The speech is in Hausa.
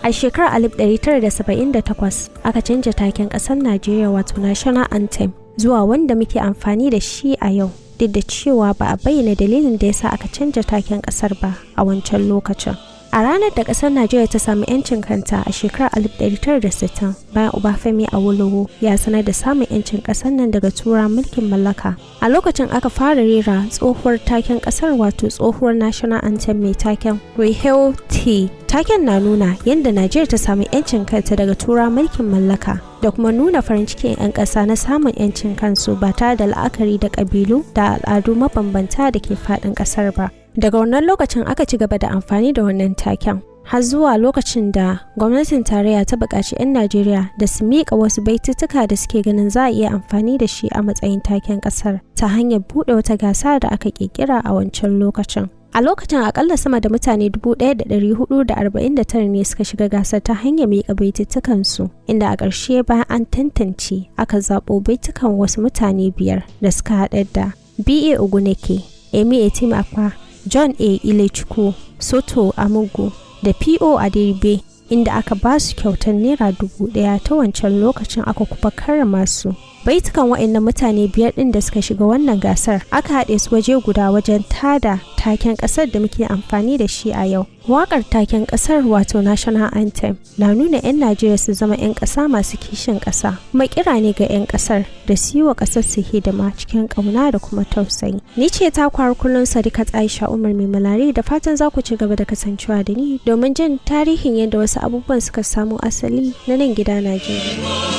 A shekarar 1978 aka canja taken ƙasar Najeriya wato National Anthem zuwa wanda muke amfani da shi a yau, duk da cewa ba a bayyana dalilin da yasa aka canja taken ƙasar ba a wancan lokacin. A ranar da ƙasar Najeriya ta samu 'yancin kanta a shekarar 1960 bayan Obafemi Awolowo ya sanar da samun 'yancin ƙasar nan daga turawan mulkin mallaka. A lokacin aka fara rera tsohuwar taken ƙasar wato tsohuwar National Anthem mai taken We Hail Thee. Taken na nuna yadda Najeriya ta samu 'yancin kanta daga turawan mulkin mallaka da kuma nuna farin cikin 'yan ƙasa na samun 'yancin kansu ba tare da la'akari da ƙabilu da al'adu mabambanta da ke faɗin ƙasar ba. Daga wannan lokacin aka ci gaba da amfani da wannan taken har zuwa lokacin da gwamnatin tarayya ta buƙaci 'yan Najeriya da su miƙa wasu baitutuka da suke ganin za a iya amfani da shi a matsayin taken ƙasar ta hanyar buɗe wata gasa da aka ƙirƙira a wancan lokacin. A lokacin akalla sama da mutane 1,449 ne suka shiga gasar ta hanyar miƙa baitutukansu, inda a ƙarshe bayan an tantance aka zaɓo baitukan wasu mutane 5 da suka haɗa da B.A. Oguneke, Emi Etimapa, John A. Ilechukwu, Soto Amugu da P.O. Aderibe, inda aka ba su kyautar Naira 1,000 ta wancan lokacin aka kuma karrama su. Baitukan waɗannan mutane 5 ɗin da suka shiga wannan gasar aka haɗe su waje guda wajen tada taken ƙasar da muke amfani da shi a yau. Waƙar taken ƙasar wato National Anthem na nuna 'yan Najeriya su zama 'yan ƙasa masu kishin ƙasa, kuma kira ne ga 'yan ƙasar da su yi wa ƙasar su hidima cikin ƙauna da kuma tausayi. Ni ce ta kwar kullum Sadiqat Aisha S.Meamalari da fatan za ku ci gaba da kasancewa da ni domin jin tarihin yadda wasu abubuwan suka samu asali na nan gida Najeriya.